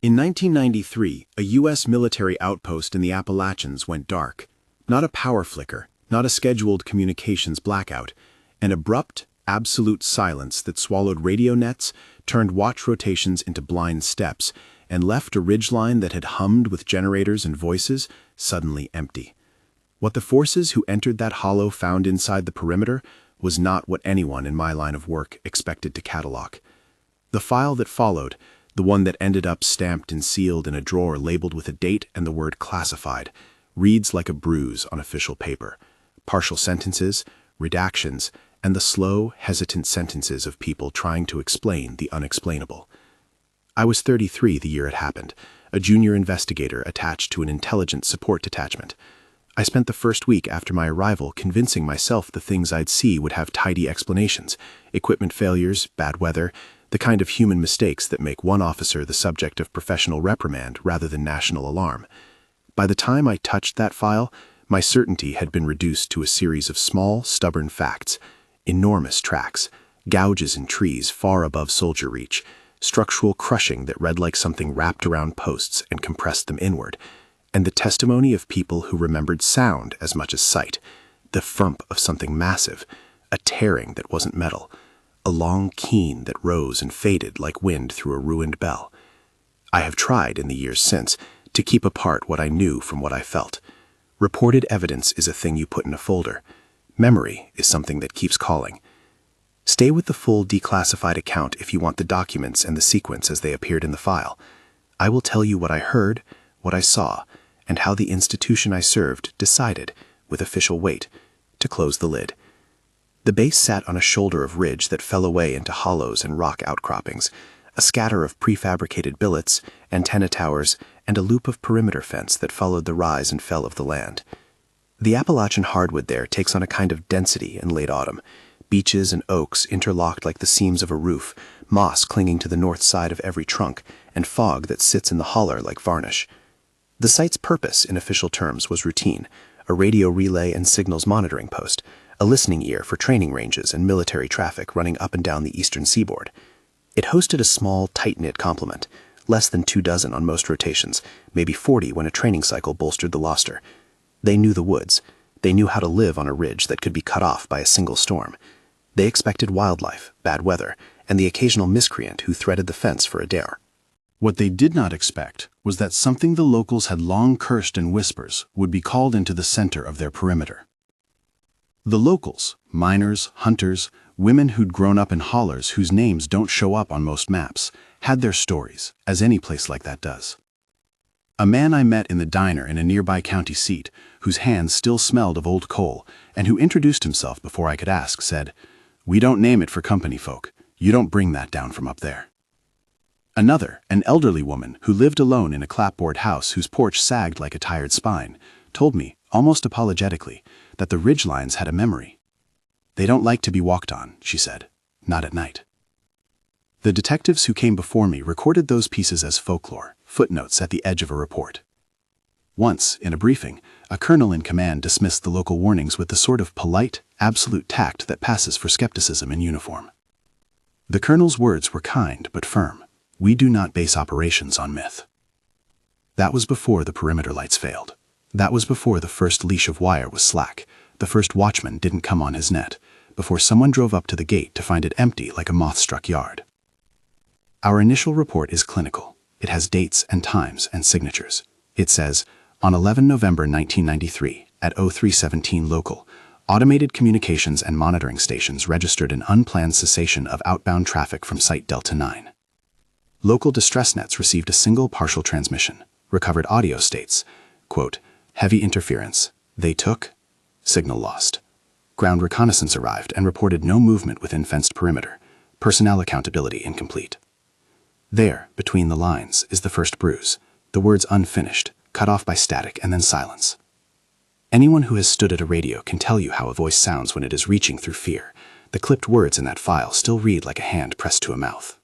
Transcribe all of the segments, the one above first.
In 1993, a U.S. military outpost in the Appalachians went dark. Not a power flicker, not a scheduled communications blackout. An abrupt, absolute silence that swallowed radio nets, turned watch rotations into blind steps, and left a ridgeline that had hummed with generators and voices suddenly empty. What the forces who entered that hollow found inside the perimeter was not what anyone in my line of work expected to catalog. The file that followed, the one that ended up stamped and sealed in a drawer labeled with a date and the word classified, reads like a bruise on official paper. Partial sentences, redactions, and the slow, hesitant sentences of people trying to explain the unexplainable. I was 33 the year it happened, a junior investigator attached to an intelligence support detachment. I spent the first week after my arrival convincing myself the things I'd see would have tidy explanations: equipment failures, bad weather, the kind of human mistakes that make one officer the subject of professional reprimand rather than national alarm. By the time I touched that file, my certainty had been reduced to a series of small, stubborn facts: enormous tracks, gouges in trees far above soldier reach, structural crushing that read like something wrapped around posts and compressed them inward, and the testimony of people who remembered sound as much as sight, the thump of something massive, a tearing that wasn't metal, a long keen that rose and faded like wind through a ruined bell. I have tried in the years since to keep apart what I knew from what I felt. Reported evidence is a thing you put in a folder. Memory is something that keeps calling. Stay with the full declassified account if you want the documents and the sequence as they appeared in the file. I will tell you what I heard, what I saw, and how the institution I served decided, with official weight, to close the lid. The base sat on a shoulder of ridge that fell away into hollows and rock outcroppings, a scatter of prefabricated billets, antenna towers, and a loop of perimeter fence that followed the rise and fell of the land. The Appalachian hardwood there takes on a kind of density in late autumn. Beeches and oaks interlocked like the seams of a roof, moss clinging to the north side of every trunk, and fog that sits in the holler like varnish. The site's purpose, in official terms, was routine: a radio relay and signals monitoring post, a listening ear for training ranges and military traffic running up and down the eastern seaboard. It hosted a small, tight-knit complement, less than 24 on most rotations, maybe 40 when a training cycle bolstered the roster. They knew the woods. They knew how to live on a ridge that could be cut off by a single storm. They expected wildlife, bad weather, and the occasional miscreant who threaded the fence for a dare. What they did not expect was that something the locals had long cursed in whispers would be called into the center of their perimeter. The locals, miners, hunters, women who'd grown up in hollers whose names don't show up on most maps, had their stories, as any place like that does. A man I met in the diner in a nearby county seat, whose hands still smelled of old coal, and who introduced himself before I could ask, said, "We don't name it for company folk. You don't bring that down from up there." Another, an elderly woman who lived alone in a clapboard house whose porch sagged like a tired spine, told me, almost apologetically, that the ridgelines had a memory. "They don't like to be walked on," she said, "not at night." The detectives who came before me recorded those pieces as folklore, footnotes at the edge of a report. Once, in a briefing, a colonel in command dismissed the local warnings with the sort of polite, absolute tact that passes for skepticism in uniform. The colonel's words were kind but firm. "We do not base operations on myth." That was before the perimeter lights failed. That was before the first leash of wire was slack, the first watchman didn't come on his net, before someone drove up to the gate to find it empty like a moth-struck yard. Our initial report is clinical. It has dates and times and signatures. It says, on 11 November 1993, at 0317 local, automated communications and monitoring stations registered an unplanned cessation of outbound traffic from Site Delta 9. Local distress nets received a single partial transmission. Recovered audio states, quote, "Heavy interference. They took. Signal lost. Ground reconnaissance arrived and reported no movement within fenced perimeter. Personnel accountability incomplete." There, between the lines, is the first bruise, the words unfinished, cut off by static and then silence. Anyone who has stood at a radio can tell you how a voice sounds when it is reaching through fear. The clipped words in that file still read like a hand pressed to a mouth.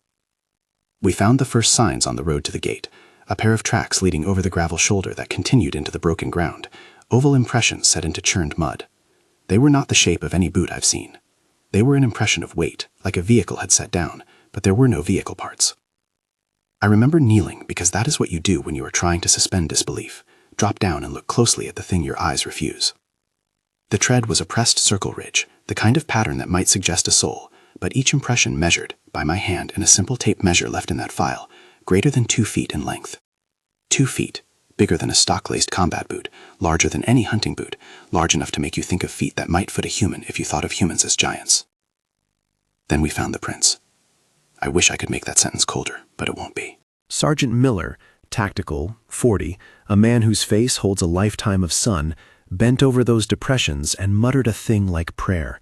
We found the first signs on the road to the gate, a pair of tracks leading over the gravel shoulder that continued into the broken ground, oval impressions set into churned mud. They were not the shape of any boot I've seen. They were an impression of weight, like a vehicle had set down, but there were no vehicle parts. I remember kneeling because that is what you do when you are trying to suspend disbelief. Drop down and look closely at the thing your eyes refuse. The tread was a pressed circle ridge, the kind of pattern that might suggest a sole, but each impression measured, by my hand in a simple tape measure left in that file, greater than 2 feet in length. 2 feet, bigger than a stock-laced combat boot, larger than any hunting boot, large enough to make you think of feet that might foot a human if you thought of humans as giants. Then we found the prints. I wish I could make that sentence colder, but it won't be. Sergeant Miller, tactical, 40, a man whose face holds a lifetime of sun, bent over those depressions and muttered a thing like prayer.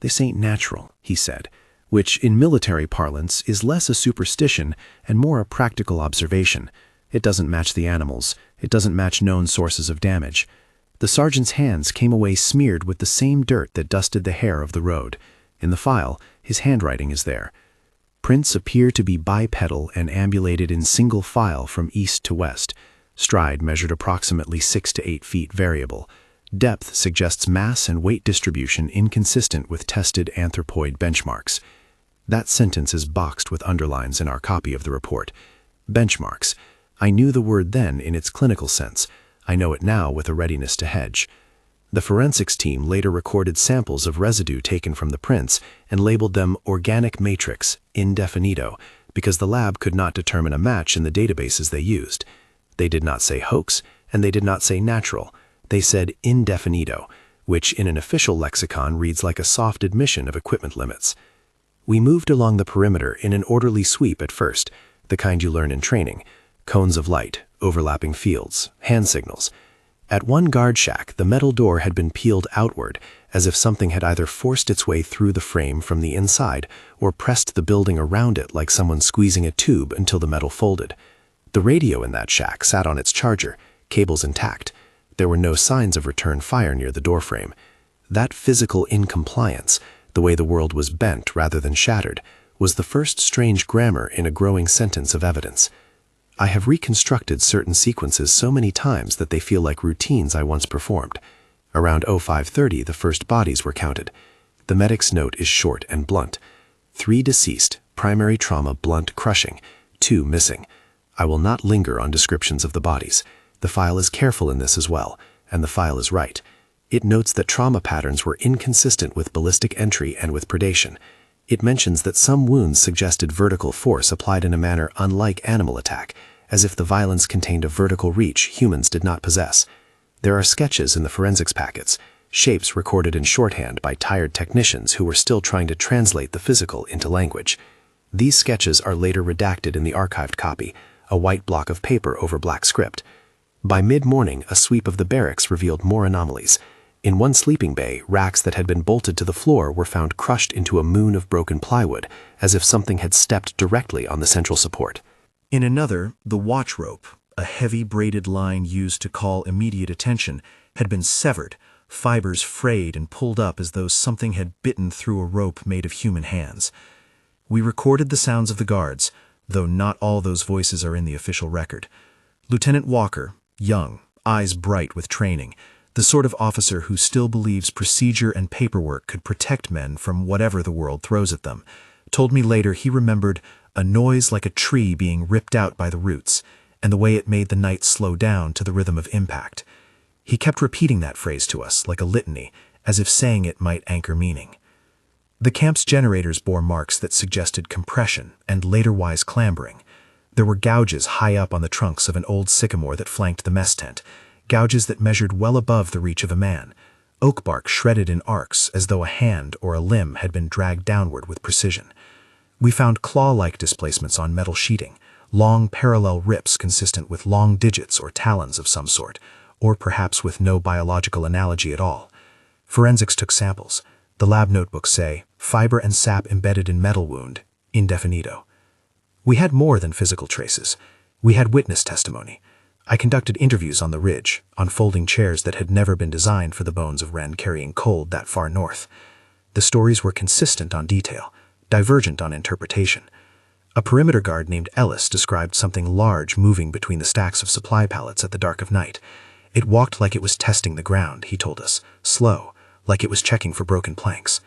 "This ain't natural," he said, which in military parlance is less a superstition and more a practical observation. It doesn't match the animals. It doesn't match known sources of damage. The sergeant's hands came away smeared with the same dirt that dusted the hair of the road. In the file, his handwriting is there. Prints appear to be bipedal and ambulated in single file from east to west. Stride measured approximately 6 to 8 feet variable. Depth suggests mass and weight distribution inconsistent with tested anthropoid benchmarks. That sentence is boxed with underlines in our copy of the report. Benchmarks. I knew the word then in its clinical sense. I know it now with a readiness to hedge. The forensics team later recorded samples of residue taken from the prints and labeled them organic matrix, indefinito, because the lab could not determine a match in the databases they used. They did not say hoax, and they did not say natural. They said indefinito, which in an official lexicon reads like a soft admission of equipment limits. We moved along the perimeter in an orderly sweep at first, the kind you learn in training. Cones of light, overlapping fields, hand signals. At one guard shack, the metal door had been peeled outward, as if something had either forced its way through the frame from the inside or pressed the building around it like someone squeezing a tube until the metal folded. The radio in that shack sat on its charger, cables intact. There were no signs of return fire near the doorframe. That physical incompliance, the way the world was bent rather than shattered, was the first strange grammar in a growing sentence of evidence. I have reconstructed certain sequences so many times that they feel like routines I once performed. Around 05:30, the first bodies were counted. The medic's note is short and blunt. 3 deceased, primary trauma blunt crushing, 2 missing. I will not linger on descriptions of the bodies. The file is careful in this as well, and the file is right. It notes that trauma patterns were inconsistent with ballistic entry and with predation. It mentions that some wounds suggested vertical force applied in a manner unlike animal attack, as if the violence contained a vertical reach humans did not possess. There are sketches in the forensics packets, shapes recorded in shorthand by tired technicians who were still trying to translate the physical into language. These sketches are later redacted in the archived copy, a white block of paper over black script. By mid-morning, a sweep of the barracks revealed more anomalies. In one sleeping bay, racks that had been bolted to the floor were found crushed into a moon of broken plywood, as if something had stepped directly on the central support. In another, the watch rope, a heavy braided line used to call immediate attention, had been severed, fibers frayed and pulled up as though something had bitten through a rope made of human hands. We recorded the sounds of the guards, though not all those voices are in the official record. Lieutenant Walker, young, eyes bright with training, the sort of officer who still believes procedure and paperwork could protect men from whatever the world throws at them, told me later he remembered a noise like a tree being ripped out by the roots, and the way it made the night slow down to the rhythm of impact. He kept repeating that phrase to us like a litany, as if saying it might anchor meaning. The camp's generators bore marks that suggested compression and later-wise clambering. There were gouges high up on the trunks of an old sycamore that flanked the mess tent, gouges that measured well above the reach of a man, oak bark shredded in arcs as though a hand or a limb had been dragged downward with precision. We found claw-like displacements on metal sheeting, long parallel rips consistent with long digits or talons of some sort, or perhaps with no biological analogy at all. Forensics took samples. The lab notebooks say, fiber and sap embedded in metal wound, indefinito. We had more than physical traces. We had witness testimony. I conducted interviews on the ridge, on folding chairs that had never been designed for the bones of Wren carrying cold that far north. The stories were consistent on detail, divergent on interpretation. A perimeter guard named Ellis described something large moving between the stacks of supply pallets at the dark of night. It walked like it was testing the ground, he told us, slow, like it was checking for broken planks.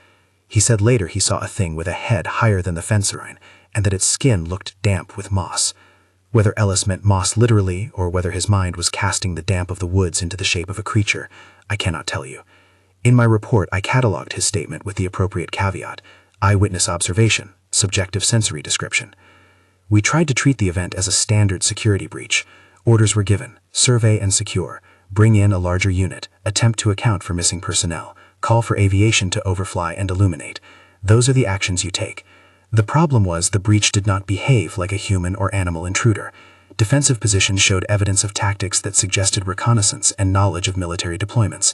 He said later he saw a thing with a head higher than the fence line, and that its skin looked damp with moss. Whether Ellis meant moss literally, or whether his mind was casting the damp of the woods into the shape of a creature, I cannot tell you. In my report, I cataloged his statement with the appropriate caveat: eyewitness observation, subjective sensory description. We tried to treat the event as a standard security breach. Orders were given: survey and secure, bring in a larger unit, attempt to account for missing personnel, call for aviation to overfly and illuminate. Those are the actions you take. The problem was the breach did not behave like a human or animal intruder. Defensive positions showed evidence of tactics that suggested reconnaissance and knowledge of military deployments.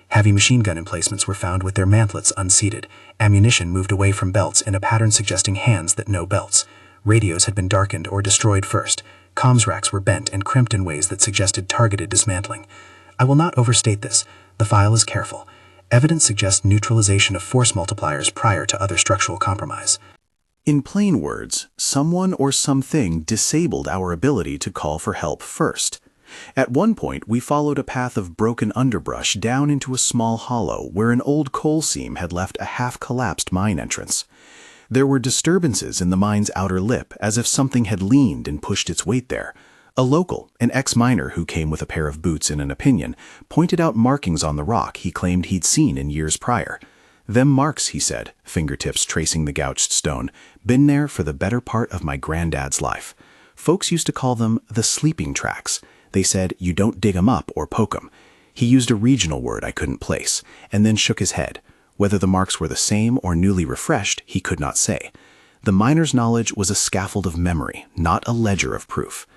Heavy machine gun emplacements were found with their mantlets unseated. Ammunition moved away from belts in a pattern suggesting hands that know belts. Radios had been darkened or destroyed first. Comms racks were bent and crimped in ways that suggested targeted dismantling. I will not overstate this. The file is careful. Evidence suggests neutralization of force multipliers prior to other structural compromise. In plain words, someone or something disabled our ability to call for help first. At one point, we followed a path of broken underbrush down into a small hollow where an old coal seam had left a half-collapsed mine entrance. There were disturbances in the mine's outer lip, as if something had leaned and pushed its weight there. A local, an ex-miner who came with a pair of boots and an opinion, pointed out markings on the rock he claimed he'd seen in years prior. "Them marks," he said, fingertips tracing the gouged stone, "been there for the better part of my granddad's life. Folks used to call them the sleeping tracks. They said you don't dig 'em up or poke 'em." He used a regional word I couldn't place, and then shook his head. Whether the marks were the same or newly refreshed, he could not say. The miner's knowledge was a scaffold of memory, not a ledger of proof.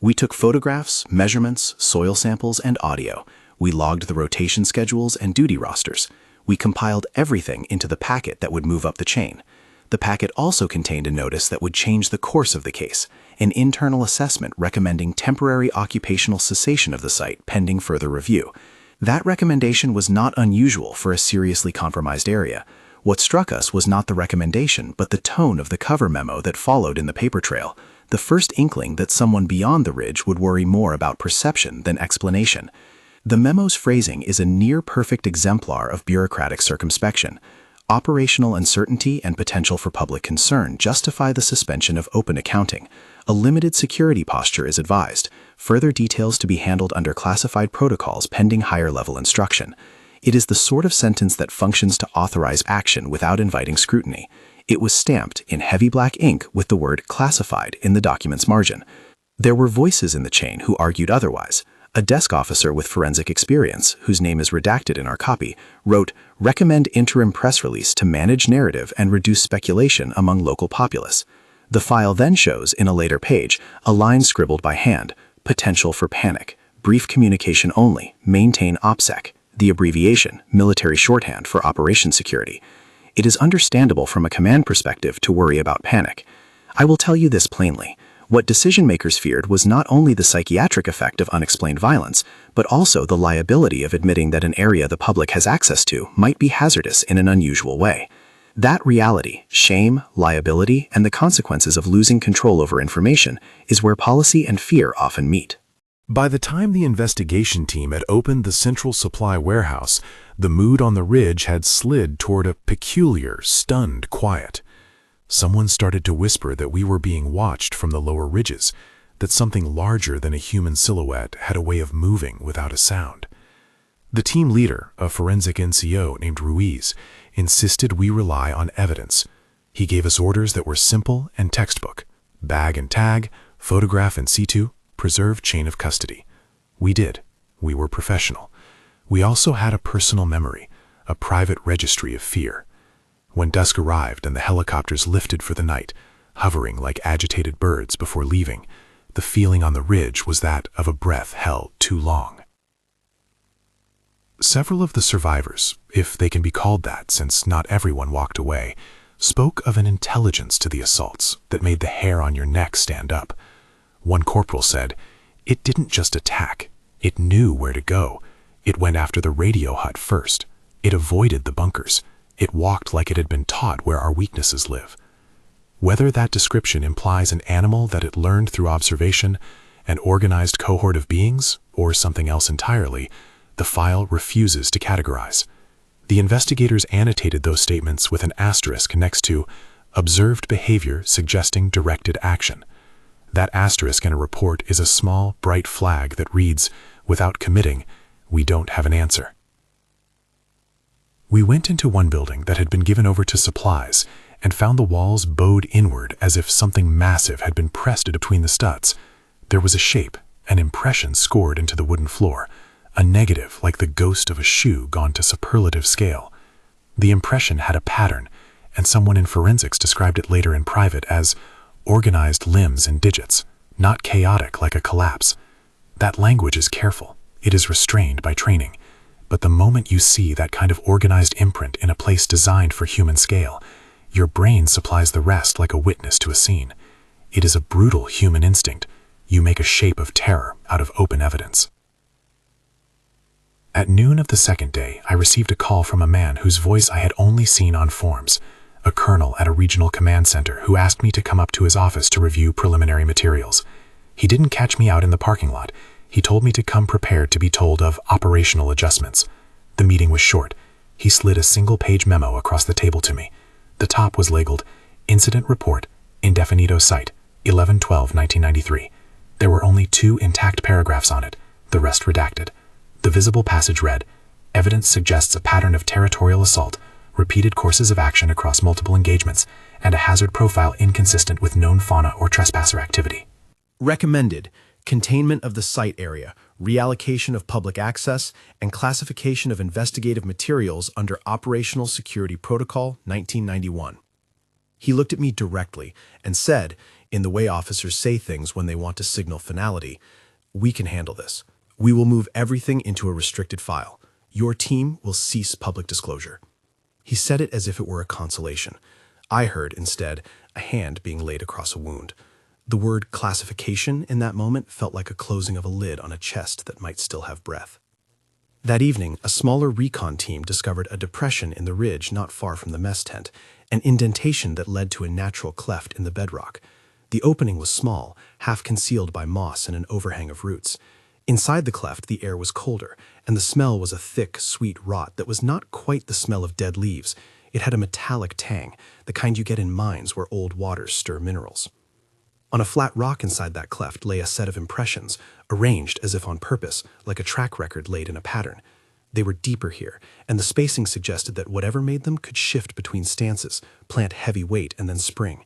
We took photographs, measurements, soil samples, and audio. We logged the rotation schedules and duty rosters. We compiled everything into the packet that would move up the chain. The packet also contained a notice that would change the course of the case, an internal assessment recommending temporary occupational cessation of the site pending further review. That recommendation was not unusual for a seriously compromised area. What struck us was not the recommendation, but the tone of the cover memo that followed in the paper trail, the first inkling that someone beyond the ridge would worry more about perception than explanation. The memo's phrasing is a near-perfect exemplar of bureaucratic circumspection. Operational uncertainty and potential for public concern justify the suspension of open accounting. A limited security posture is advised, further details to be handled under classified protocols pending higher-level instruction. It is the sort of sentence that functions to authorize action without inviting scrutiny. It was stamped in heavy black ink with the word classified in the document's margin. There were voices in the chain who argued otherwise. A desk officer with forensic experience, whose name is redacted in our copy, wrote, "Recommend interim press release to manage narrative and reduce speculation among local populace." The file then shows, in a later page, a line scribbled by hand: "Potential for panic. Brief communication only. Maintain OPSEC." The abbreviation, military shorthand for operation security. It is understandable from a command perspective to worry about panic. I will tell you this plainly. What decision-makers feared was not only the psychiatric effect of unexplained violence, but also the liability of admitting that an area the public has access to might be hazardous in an unusual way. That reality, shame, liability, and the consequences of losing control over information is where policy and fear often meet. By the time the investigation team had opened the central supply warehouse, the mood on the ridge had slid toward a peculiar, stunned quiet. Someone started to whisper that we were being watched from the lower ridges, that something larger than a human silhouette had a way of moving without a sound. The team leader, a forensic NCO named Ruiz, insisted we rely on evidence. He gave us orders that were simple and textbook: bag and tag, photograph in situ, preserve chain of custody. We did. We were professional. We also had a personal memory, a private registry of fear. When dusk arrived and the helicopters lifted for the night, hovering like agitated birds before leaving, the feeling on the ridge was that of a breath held too long. Several of the survivors, if they can be called that since not everyone walked away, spoke of an intelligence to the assaults that made the hair on your neck stand up. One corporal said, "It didn't just attack, it knew where to go. It went after the radio hut first. It avoided the bunkers. It walked like it had been taught where our weaknesses live." Whether that description implies an animal that it learned through observation, an organized cohort of beings, or something else entirely, the file refuses to categorize. The investigators annotated those statements with an asterisk next to "observed behavior suggesting directed action." That asterisk in a report is a small, bright flag that reads, "Without committing, we don't have an answer." We went into one building that had been given over to supplies and found the walls bowed inward as if something massive had been pressed between the studs. There was a shape, an impression scored into the wooden floor, a negative like the ghost of a shoe gone to superlative scale. The impression had a pattern, and someone in forensics described it later in private as organized limbs and digits, not chaotic like a collapse. That language is careful, it is restrained by training, but the moment you see that kind of organized imprint in a place designed for human scale, your brain supplies the rest like a witness to a scene. It is a brutal human instinct. You make a shape of terror out of open evidence. At noon of the second day, I received a call from a man whose voice I had only seen on forms, a colonel at a regional command center who asked me to come up to his office to review preliminary materials. He didn't catch me out in the parking lot. He told me to come prepared to be told of operational adjustments. The meeting was short. He slid a single-page memo across the table to me. The top was labeled, "Incident Report, Indefinito Site, 11/12/1993. There were only 2 intact paragraphs on it, the rest redacted. The visible passage read, "Evidence suggests a pattern of territorial assault, repeated courses of action across multiple engagements, and a hazard profile inconsistent with known fauna or trespasser activity." Recommended: containment of the site area, reallocation of public access, and classification of investigative materials under Operational Security Protocol 1991. He looked at me directly and said, in the way officers say things when they want to signal finality, "We can handle this. We will move everything into a restricted file. Your team will cease public disclosure." He said it as if it were a consolation. I heard, instead, a hand being laid across a wound. The word classification in that moment felt like a closing of a lid on a chest that might still have breath. That evening, a smaller recon team discovered a depression in the ridge not far from the mess tent, an indentation that led to a natural cleft in the bedrock. The opening was small, half concealed by moss and an overhang of roots. Inside the cleft, the air was colder, and the smell was a thick, sweet rot that was not quite the smell of dead leaves. It had a metallic tang, the kind you get in mines where old waters stir minerals. On a flat rock inside that cleft lay a set of impressions, arranged as if on purpose, like a track record laid in a pattern. They were deeper here, and the spacing suggested that whatever made them could shift between stances, plant heavy weight, and then spring.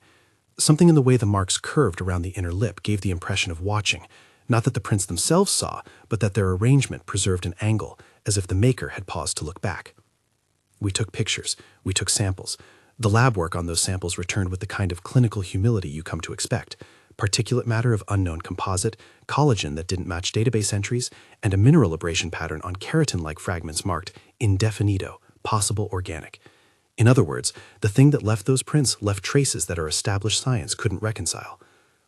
Something in the way the marks curved around the inner lip gave the impression of watching, not that the prints themselves saw, but that their arrangement preserved an angle, as if the maker had paused to look back. We took pictures, we took samples. The lab work on those samples returned with the kind of clinical humility you come to expect: particulate matter of unknown composite, collagen that didn't match database entries, and a mineral abrasion pattern on keratin-like fragments marked indefinito, possible organic. In other words, the thing that left those prints left traces that our established science couldn't reconcile.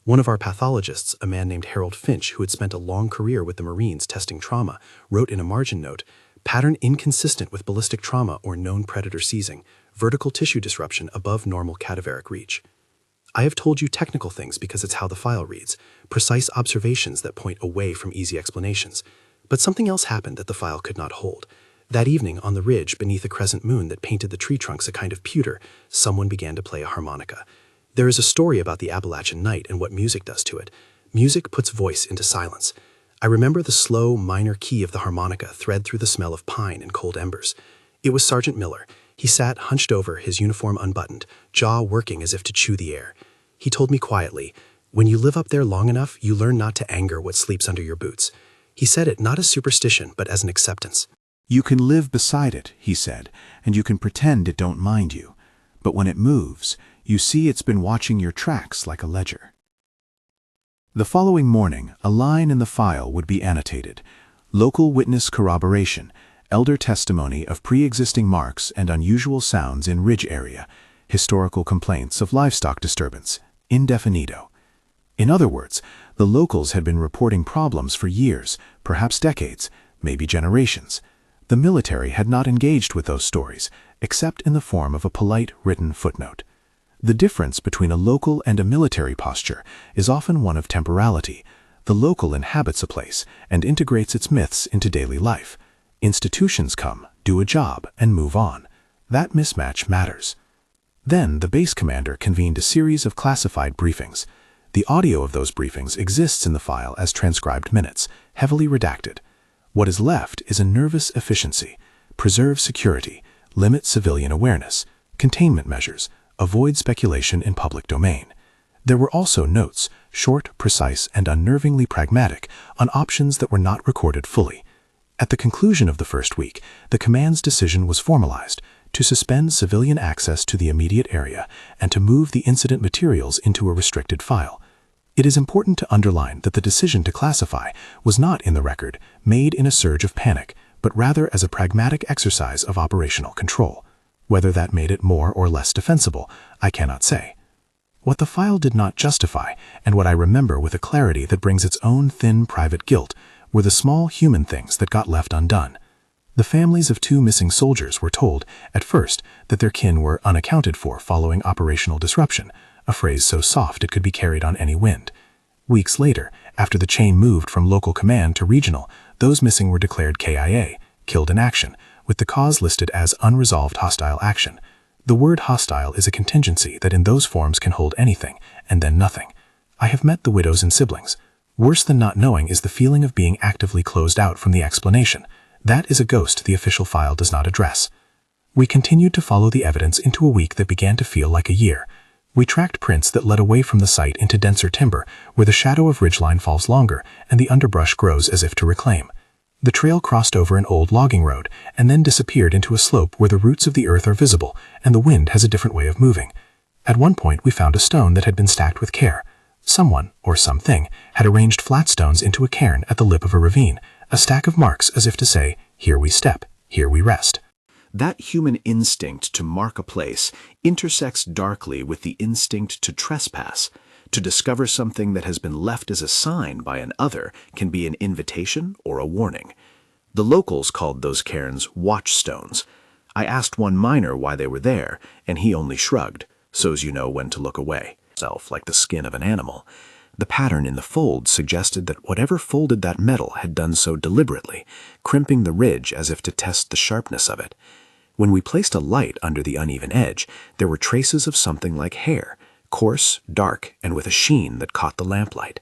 One of our pathologists, a man named Harold Finch, who had spent a long career with the Marines testing trauma, wrote in a margin note, "Pattern inconsistent with ballistic trauma or known predator seizing, vertical tissue disruption above normal cadaveric reach." I have told you technical things because it's how the file reads, precise observations that point away from easy explanations. But something else happened that the file could not hold. That evening, on the ridge beneath a crescent moon that painted the tree trunks a kind of pewter, someone began to play a harmonica. There is a story about the Appalachian night and what music does to it. Music puts voice into silence. I remember the slow, minor key of the harmonica thread through the smell of pine and cold embers. It was Sergeant Miller. He sat hunched over, his uniform unbuttoned, jaw working as if to chew the air. He told me quietly, "When you live up there long enough, you learn not to anger what sleeps under your boots." He said it not as superstition, but as an acceptance. You can live beside it, he said, and you can pretend it don't mind you. But when it moves, you see it's been watching your tracks like a ledger. The following morning, a line in the file would be annotated: local witness corroboration, elder testimony of pre-existing marks and unusual sounds in ridge area, historical complaints of livestock disturbance, indefinito. In other words, the locals had been reporting problems for years, perhaps decades, maybe generations. The military had not engaged with those stories, except in the form of a polite written footnote. The difference between a local and a military posture is often one of temporality. The local inhabits a place and integrates its myths into daily life. Institutions come, do a job, and move on. That mismatch matters. Then the base commander convened a series of classified briefings. The audio of those briefings exists in the file as transcribed minutes, heavily redacted. What is left is a nervous efficiency: preserve security, limit civilian awareness, containment measures, avoid speculation in public domain. There were also notes, short, precise, and unnervingly pragmatic, on options that were not recorded fully. At the conclusion of the first week, the command's decision was formalized to suspend civilian access to the immediate area and to move the incident materials into a restricted file. It is important to underline that the decision to classify was not in the record, made in a surge of panic, but rather as a pragmatic exercise of operational control. Whether that made it more or less defensible, I cannot say. What the file did not justify, and what I remember with a clarity that brings its own thin private guilt, were the small human things that got left undone. The families of 2 missing soldiers were told, at first, that their kin were unaccounted for following operational disruption, a phrase so soft it could be carried on any wind. Weeks later, after the chain moved from local command to regional, those missing were declared KIA, killed in action, with the cause listed as unresolved hostile action. The word hostile is a contingency that in those forms can hold anything, and then nothing. I have met the widows and siblings. Worse than not knowing is the feeling of being actively closed out from the explanation. That is a ghost the official file does not address. We continued to follow the evidence into a week that began to feel like a year. We tracked prints that led away from the site into denser timber, where the shadow of ridgeline falls longer and the underbrush grows as if to reclaim. The trail crossed over an old logging road and then disappeared into a slope where the roots of the earth are visible and the wind has a different way of moving. At one point we found a stone that had been stacked with care. Someone, or something, had arranged flat stones into a cairn at the lip of a ravine, a stack of marks as if to say, here we step, here we rest. That human instinct to mark a place intersects darkly with the instinct to trespass. To discover something that has been left as a sign by an other can be an invitation or a warning. The locals called those cairns watchstones. I asked one miner why they were there, and he only shrugged, so's you know when to look away. Self like the skin of an animal. The pattern in the fold suggested that whatever folded that metal had done so deliberately, crimping the ridge as if to test the sharpness of it. When we placed a light under the uneven edge, there were traces of something like hair, coarse, dark, and with a sheen that caught the lamplight.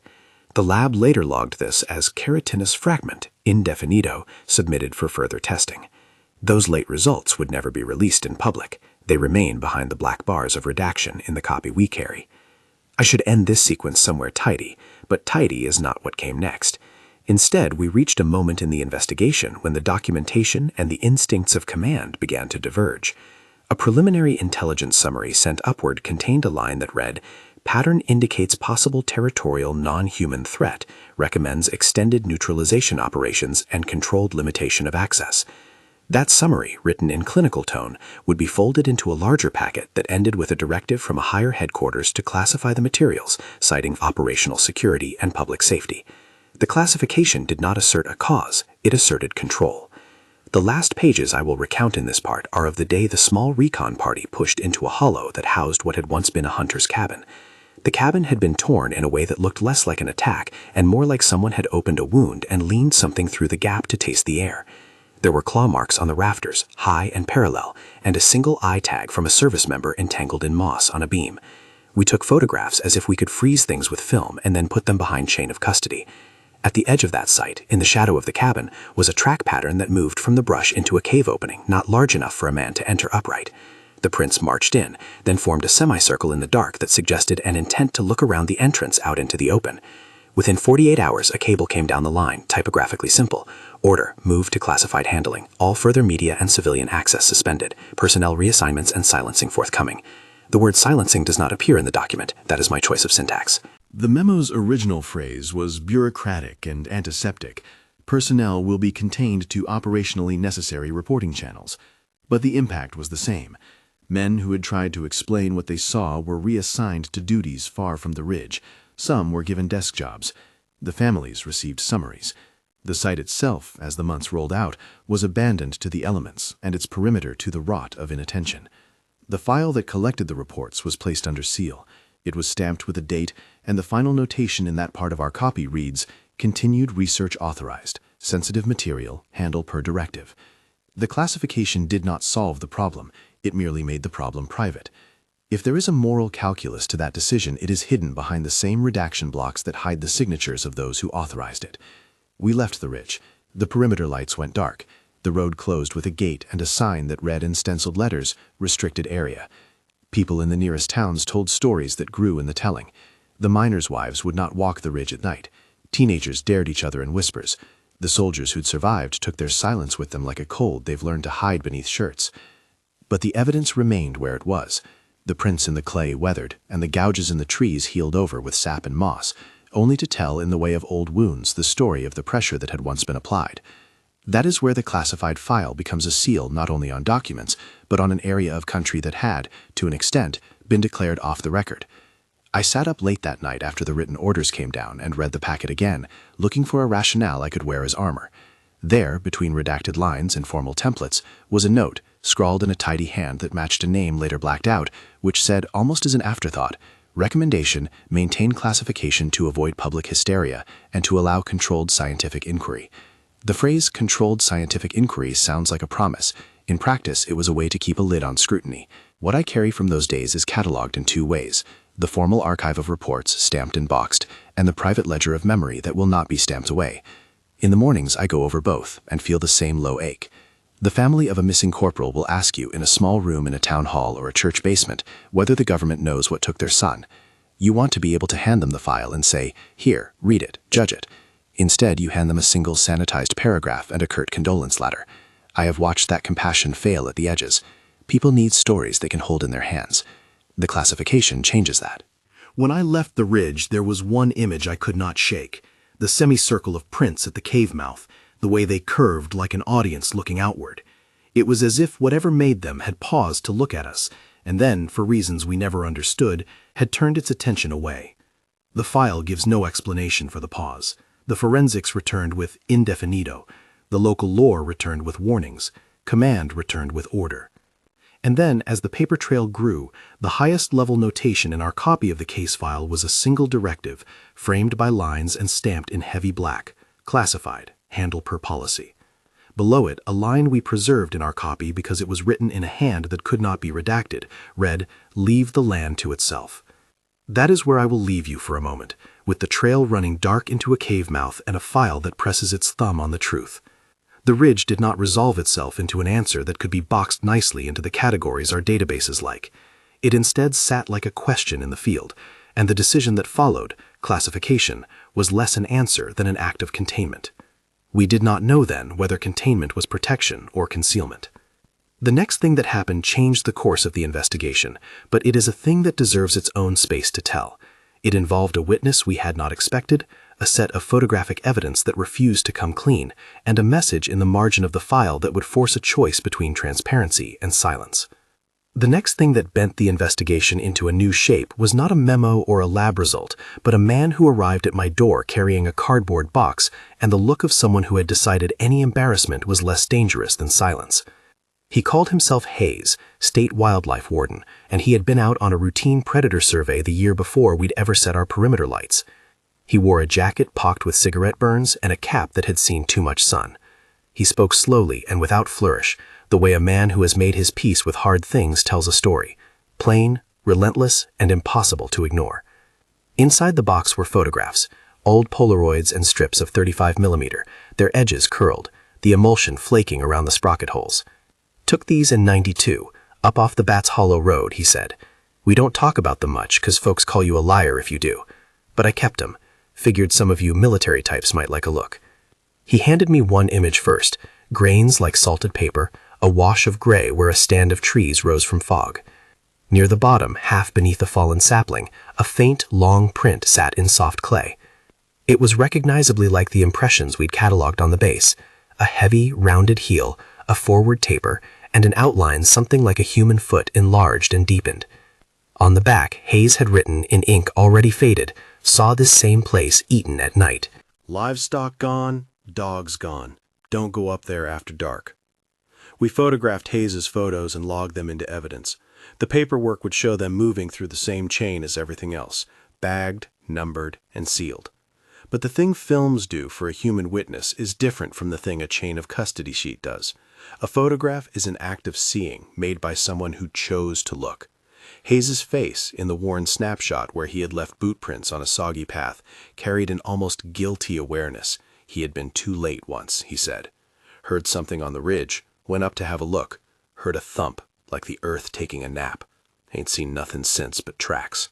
The lab later logged this as keratinous fragment, indefinito, submitted for further testing. Those late results would never be released in public. They remain behind the black bars of redaction in the copy we carry. I should end this sequence somewhere tidy, but tidy is not what came next. Instead, we reached a moment in the investigation when the documentation and the instincts of command began to diverge. A preliminary intelligence summary sent upward contained a line that read, "Pattern indicates possible territorial non-human threat, recommends extended neutralization operations and controlled limitation of access." That summary, written in clinical tone, would be folded into a larger packet that ended with a directive from a higher headquarters to classify the materials, citing operational security and public safety. The classification did not assert a cause, it asserted control. The last pages I will recount in this part are of the day the small recon party pushed into a hollow that housed what had once been a hunter's cabin. The cabin had been torn in a way that looked less like an attack and more like someone had opened a wound and leaned something through the gap to taste the air. There were claw marks on the rafters, high and parallel, and a single eye tag from a service member entangled in moss on a beam. We took photographs as if we could freeze things with film and then put them behind chain of custody. At the edge of that site, in the shadow of the cabin, was a track pattern that moved from the brush into a cave opening not large enough for a man to enter upright. The prints marched in, then formed a semicircle in the dark that suggested an intent to look around the entrance out into the open. Within 48 hours, a cable came down the line, typographically simple. Order, move to classified handling. All further media and civilian access suspended. Personnel reassignments and silencing forthcoming. The word silencing does not appear in the document. That is my choice of syntax. The memo's original phrase was bureaucratic and antiseptic. Personnel will be contained to operationally necessary reporting channels. But the impact was the same. Men who had tried to explain what they saw were reassigned to duties far from the ridge. Some were given desk jobs. The families received summaries. The site itself, as the months rolled out, was abandoned to the elements and its perimeter to the rot of inattention. The file that collected the reports was placed under seal. It was stamped with a date, and the final notation in that part of our copy reads, "Continued research authorized. Sensitive material, handle per directive." The classification did not solve the problem. It merely made the problem private. If there is a moral calculus to that decision, it is hidden behind the same redaction blocks that hide the signatures of those who authorized it. We left the ridge. The perimeter lights went dark. The road closed with a gate and a sign that read in stenciled letters, "Restricted Area." People in the nearest towns told stories that grew in the telling. The miners' wives would not walk the ridge at night. Teenagers dared each other in whispers. The soldiers who'd survived took their silence with them like a cold they've learned to hide beneath shirts. But the evidence remained where it was. The prints in the clay weathered, and the gouges in the trees healed over with sap and moss, only to tell in the way of old wounds the story of the pressure that had once been applied. That is where the classified file becomes a seal not only on documents, but on an area of country that had, to an extent, been declared off the record. I sat up late that night after the written orders came down and read the packet again, looking for a rationale I could wear as armor. There, between redacted lines and formal templates, was a note, scrawled in a tidy hand that matched a name later blacked out, which said, almost as an afterthought, "Recommendation, maintain classification to avoid public hysteria and to allow controlled scientific inquiry." The phrase "controlled scientific inquiry" sounds like a promise. In practice, it was a way to keep a lid on scrutiny. What I carry from those days is cataloged in two ways: the formal archive of reports, stamped and boxed, and the private ledger of memory that will not be stamped away. In the mornings, I go over both and feel the same low ache. The family of a missing corporal will ask you in a small room in a town hall or a church basement whether the government knows what took their son. You want to be able to hand them the file and say, "Here, read it, judge it." Instead, you hand them a single sanitized paragraph and a curt condolence letter. I have watched that compassion fail at the edges. People need stories they can hold in their hands. The classification changes that. When I left the ridge, there was one image I could not shake: the semicircle of prints at the cave mouth, the way they curved like an audience looking outward. It was as if whatever made them had paused to look at us, and then, for reasons we never understood, had turned its attention away. The file gives no explanation for the pause. The forensics returned with indefinido. The local lore returned with warnings. Command returned with order. And then, as the paper trail grew, the highest level notation in our copy of the case file was a single directive, framed by lines and stamped in heavy black: classified, handle per policy. Below it, a line we preserved in our copy because it was written in a hand that could not be redacted, read, "Leave the land to itself." That is where I will leave you for a moment, with the trail running dark into a cave mouth and a file that presses its thumb on the truth. The ridge did not resolve itself into an answer that could be boxed nicely into the categories our databases like. It instead sat like a question in the field, and the decision that followed, classification, was less an answer than an act of containment. We did not know then whether containment was protection or concealment. The next thing that happened changed the course of the investigation, but it is a thing that deserves its own space to tell. It involved a witness we had not expected, a set of photographic evidence that refused to come clean, and a message in the margin of the file that would force a choice between transparency and silence. The next thing that bent the investigation into a new shape was not a memo or a lab result, but a man who arrived at my door carrying a cardboard box and the look of someone who had decided any embarrassment was less dangerous than silence. He called himself Hayes, state wildlife warden, and he had been out on a routine predator survey the year before we'd ever set our perimeter lights. He wore a jacket pocked with cigarette burns and a cap that had seen too much sun. He spoke slowly and without flourish, the way a man who has made his peace with hard things tells a story: plain, relentless, and impossible to ignore. Inside the box were photographs, old Polaroids and strips of 35mm, their edges curled, the emulsion flaking around the sprocket holes. "Took these in '92, up off the Bats Hollow Road," he said. "We don't talk about them much, 'cause folks call you a liar if you do. But I kept them. Figured some of you military types might like a look." He handed me one image first, grains like salted paper, a wash of gray where a stand of trees rose from fog. Near the bottom, half beneath a fallen sapling, a faint, long print sat in soft clay. It was recognizably like the impressions we'd cataloged on the base: a heavy, rounded heel, a forward taper, and an outline something like a human foot enlarged and deepened. On the back, Hayes had written, in ink already faded, "Saw this same place eaten at night. Livestock gone, dogs gone. Don't go up there after dark." We photographed Hayes's photos and logged them into evidence. The paperwork would show them moving through the same chain as everything else, bagged, numbered, and sealed. But the thing films do for a human witness is different from the thing a chain of custody sheet does. A photograph is an act of seeing made by someone who chose to look. Hayes's face, in the worn snapshot where he had left boot prints on a soggy path, carried an almost guilty awareness. He had been too late once, he said. Heard something on the ridge, went up to have a look. Heard a thump, like the earth taking a nap. Ain't seen nothing since but tracks.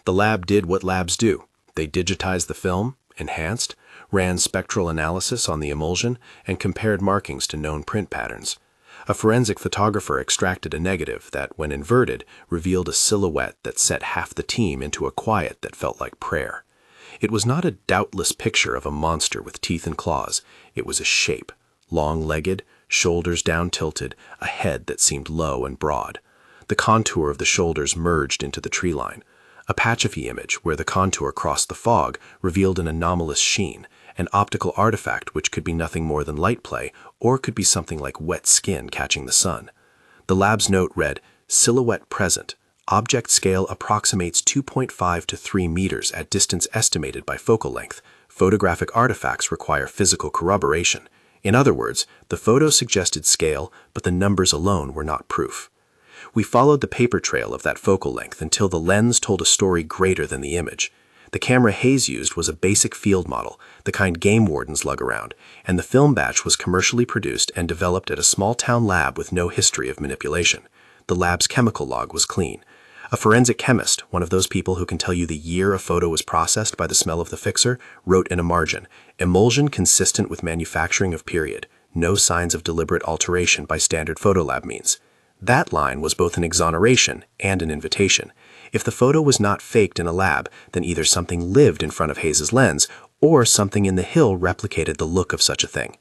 The lab did what labs do. They digitized the film, enhanced, ran spectral analysis on the emulsion, and compared markings to known print patterns. A forensic photographer extracted a negative that, when inverted, revealed a silhouette that set half the team into a quiet that felt like prayer. It was not a doubtless picture of a monster with teeth and claws. It was a shape, long-legged, shoulders down-tilted, a head that seemed low and broad. The contour of the shoulders merged into the tree line. A patchy image where the contour crossed the fog revealed an anomalous sheen, an optical artifact which could be nothing more than light play or could be something like wet skin catching the sun. The lab's note read, "Silhouette present. Object scale approximates 2.5 to 3 meters at distance estimated by focal length. Photographic artifacts require physical corroboration." In other words, the photo suggested scale, but the numbers alone were not proof. We followed the paper trail of that focal length until the lens told a story greater than the image. The camera Hayes used was a basic field model, the kind game wardens lug around, and the film batch was commercially produced and developed at a small-town lab with no history of manipulation. The lab's chemical log was clean. A forensic chemist, one of those people who can tell you the year a photo was processed by the smell of the fixer, wrote in a margin, "Emulsion consistent with manufacturing of period. No signs of deliberate alteration by standard photolab means." That line was both an exoneration and an invitation. If the photo was not faked in a lab, then either something lived in front of Hayes's lens, or something in the hill replicated the look of such a thing.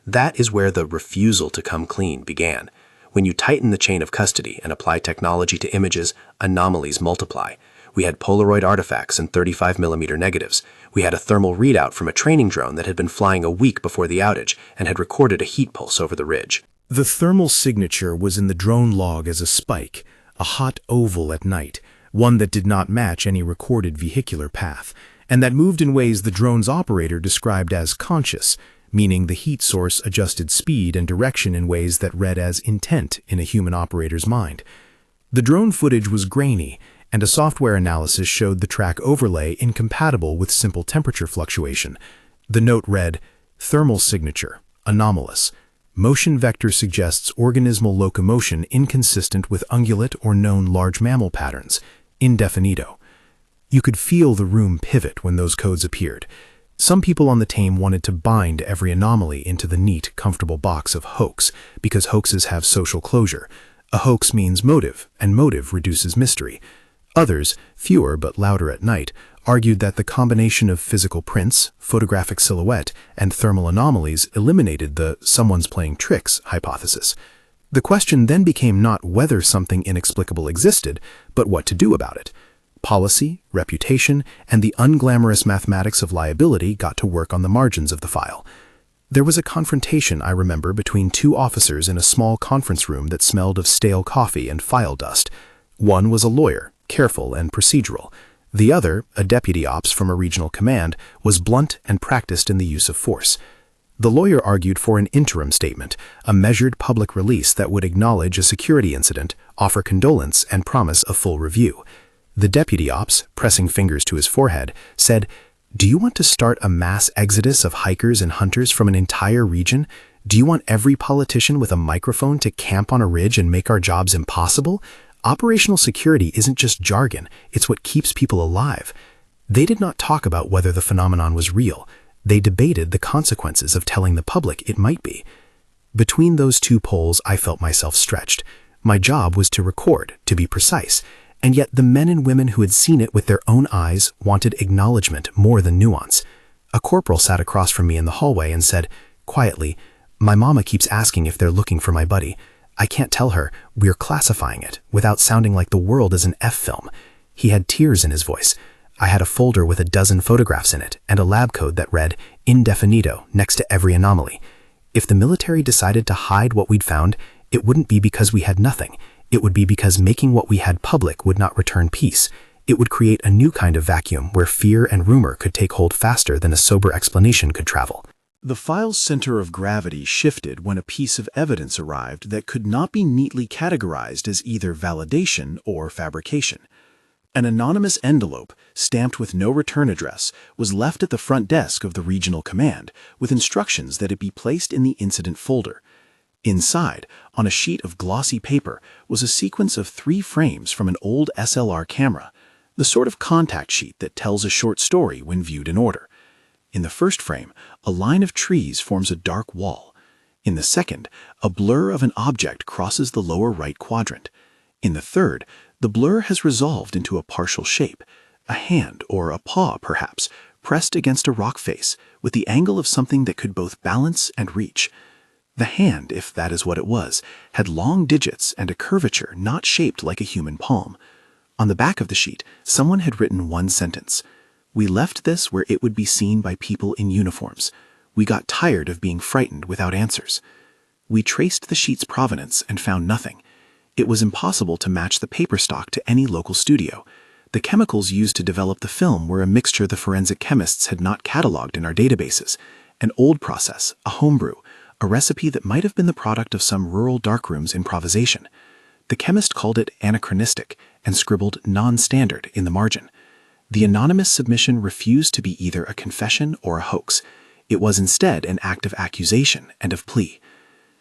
That is where the refusal to come clean began. When you tighten the chain of custody and apply technology to images, anomalies multiply. We had Polaroid artifacts and 35mm negatives. We had a thermal readout from a training drone that had been flying a week before the outage and had recorded a heat pulse over the ridge. The thermal signature was in the drone log as a spike, a hot oval at night, one that did not match any recorded vehicular path, and that moved in ways the drone's operator described as conscious, meaning the heat source adjusted speed and direction in ways that read as intent in a human operator's mind. The drone footage was grainy, and a software analysis showed the track overlay incompatible with simple temperature fluctuation. The note read, "Thermal signature, anomalous. Motion vector suggests organismal locomotion inconsistent with ungulate or known large mammal patterns, indefinito." You could feel the room pivot when those codes appeared. Some people on the team wanted to bind every anomaly into the neat, comfortable box of hoax, because hoaxes have social closure. A hoax means motive, and motive reduces mystery. Others, fewer but louder at night, argued that the combination of physical prints, photographic silhouette, and thermal anomalies eliminated the "someone's playing tricks" hypothesis. The question then became not whether something inexplicable existed, but what to do about it. Policy, reputation, and the unglamorous mathematics of liability got to work on the margins of the file. There was a confrontation, I remember, between two officers in a small conference room that smelled of stale coffee and file dust. One was a lawyer, careful and procedural. The other, a deputy ops from a regional command, was blunt and practiced in the use of force. The lawyer argued for an interim statement, a measured public release that would acknowledge a security incident, offer condolence, and promise a full review. The deputy ops, pressing fingers to his forehead, said, "Do you want to start a mass exodus of hikers and hunters from an entire region? Do you want every politician with a microphone to camp on a ridge and make our jobs impossible? Operational security isn't just jargon, it's what keeps people alive." They did not talk about whether the phenomenon was real. They debated the consequences of telling the public it might be. Between those two poles, I felt myself stretched. My job was to record, to be precise, and yet the men and women who had seen it with their own eyes wanted acknowledgement more than nuance. A corporal sat across from me in the hallway and said, quietly, "My mama keeps asking if they're looking for my buddy. I can't tell her, we're classifying it, without sounding like the world is an F film." He had tears in his voice. I had a folder with a dozen photographs in it, and a lab code that read, "Indefinito," next to every anomaly. If the military decided to hide what we'd found, it wouldn't be because we had nothing. It would be because making what we had public would not return peace. It would create a new kind of vacuum where fear and rumor could take hold faster than a sober explanation could travel. The file's center of gravity shifted when a piece of evidence arrived that could not be neatly categorized as either validation or fabrication. An anonymous envelope, stamped with no return address, was left at the front desk of the regional command, with instructions that it be placed in the incident folder. Inside, on a sheet of glossy paper, was a sequence of 3 frames from an old SLR camera, the sort of contact sheet that tells a short story when viewed in order. In the first frame, a line of trees forms a dark wall. In the second, a blur of an object crosses the lower right quadrant. In the third, the blur has resolved into a partial shape, a hand or a paw perhaps, pressed against a rock face with the angle of something that could both balance and reach. The hand, if that is what it was, had long digits and a curvature not shaped like a human palm. On the back of the sheet, someone had written one sentence: "We left this where it would be seen by people in uniforms. We got tired of being frightened without answers." We traced the sheet's provenance and found nothing. It was impossible to match the paper stock to any local studio. The chemicals used to develop the film were a mixture the forensic chemists had not cataloged in our databases. An old process, a homebrew, a recipe that might have been the product of some rural darkroom's improvisation. The chemist called it anachronistic and scribbled non-standard in the margin. The anonymous submission refused to be either a confession or a hoax. It was instead an act of accusation and of plea.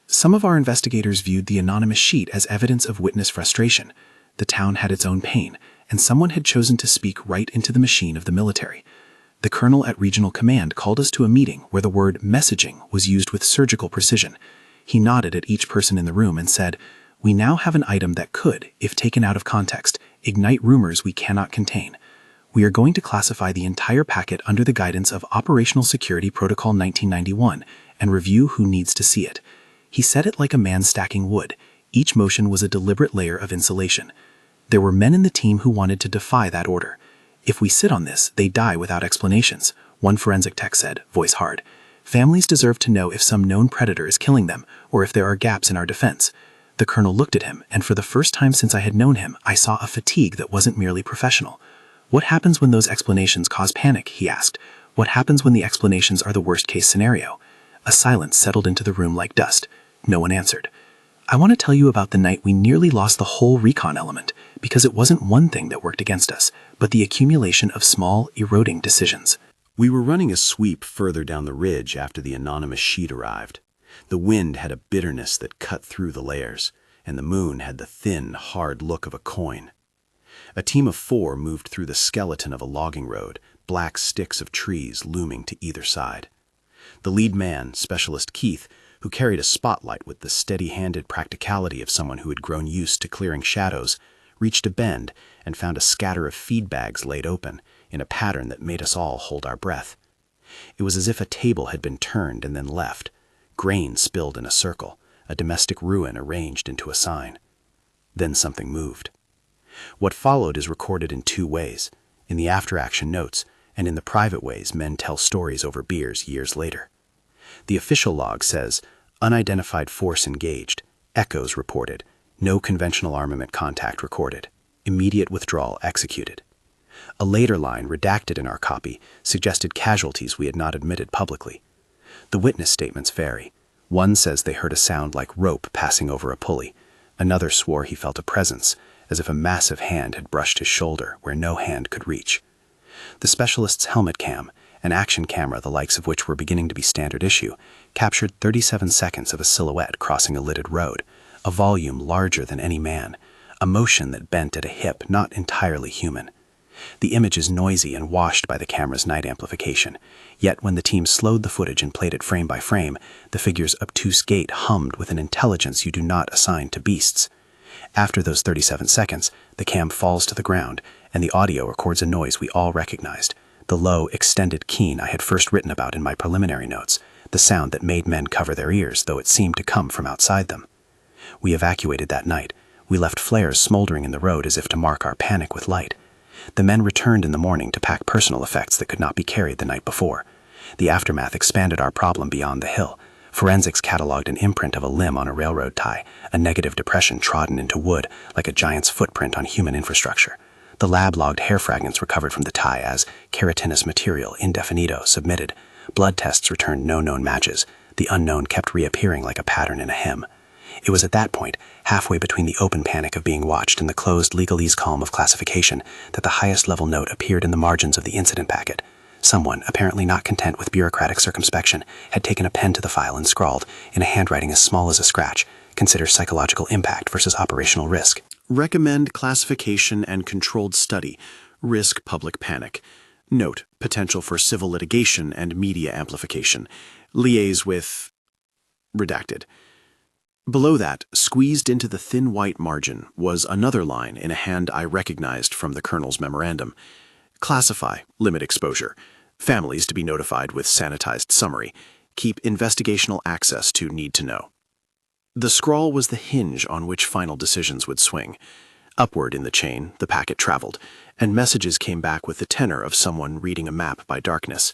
Some of our investigators viewed the anonymous sheet as evidence of witness frustration. The town had its own pain, and someone had chosen to speak right into the machine of the military. The colonel at regional command called us to a meeting where the word messaging was used with surgical precision. He nodded at each person in the room and said, "We now have an item that could, if taken out of context, ignite rumors we cannot contain. We are going to classify the entire packet under the guidance of Operational Security Protocol 1991 and review who needs to see it." He said it like a man stacking wood. Each motion was a deliberate layer of insulation. There were men in the team who wanted to defy that order. "If we sit on this, they die without explanations," one forensic tech said, voice hard. "Families deserve to know if some known predator is killing them or if there are gaps in our defense." The colonel looked at him, and for the first time since I had known him, I saw a fatigue that wasn't merely professional. "What happens when those explanations cause panic?" he asked. "What happens when the explanations are the worst-case scenario?" A silence settled into the room like dust. No one answered. "I want to tell you about the night we nearly lost the whole recon element, because it wasn't one thing that worked against us, but the accumulation of small, eroding decisions." We were running a sweep further down the ridge after the anonymous sheet arrived. The wind had a bitterness that cut through the layers, and the moon had the thin, hard look of a coin. A team of 4 moved through the skeleton of a logging road, black sticks of trees looming to either side. The lead man, Specialist Keith, who carried a spotlight with the steady-handed practicality of someone who had grown used to clearing shadows, reached a bend and found a scatter of feed bags laid open, in a pattern that made us all hold our breath. It was as if a table had been turned and then left, grain spilled in a circle, a domestic ruin arranged into a sign. Then something moved. What followed is recorded in 2 ways, in the after-action notes and in the private ways men tell stories over beers years later. The official log says, "Unidentified force engaged, echoes reported, no conventional armament contact recorded, immediate withdrawal executed." A later line, redacted in our copy, suggested casualties we had not admitted publicly. The witness statements vary. One says they heard a sound like rope passing over a pulley. Another swore he felt a presence, as if a massive hand had brushed his shoulder where no hand could reach. The specialist's helmet cam, an action camera the likes of which were beginning to be standard issue, captured 37 seconds of a silhouette crossing a lidded road, a volume larger than any man, a motion that bent at a hip not entirely human. The image is noisy and washed by the camera's night amplification, yet when the team slowed the footage and played it frame by frame, the figure's obtuse gait hummed with an intelligence you do not assign to beasts. After those 37 seconds, the cam falls to the ground, and the audio records a noise we all recognized, the low, extended keen I had first written about in my preliminary notes, the sound that made men cover their ears, though it seemed to come from outside them. We evacuated that night. We left flares smoldering in the road as if to mark our panic with light. The men returned in the morning to pack personal effects that could not be carried the night before. The aftermath expanded our problem beyond the hill. Forensics cataloged an imprint of a limb on a railroad tie, a negative depression trodden into wood like a giant's footprint on human infrastructure. The lab logged hair fragments recovered from the tie as keratinous material indefinito submitted, Blood tests returned no known matches. The unknown kept reappearing like a pattern in a hymn. It was at that point, halfway between the open panic of being watched and the closed legalese calm of classification, that the highest level note appeared in the margins of the incident packet. Someone, apparently not content with bureaucratic circumspection, had taken a pen to the file and scrawled, in a handwriting as small as a scratch, "Consider psychological impact versus operational risk." Recommend classification and controlled study. Risk public panic. Note, potential for civil litigation and media amplification. Liaise with... redacted. Below that, squeezed into the thin white margin, was another line in a hand I recognized from the Colonel's memorandum. Classify, limit exposure. Families to be notified with sanitized summary. Keep investigational access to need to know. The scrawl was the hinge on which final decisions would swing. Upward in the chain, the packet traveled, and messages came back with the tenor of someone reading a map by darkness.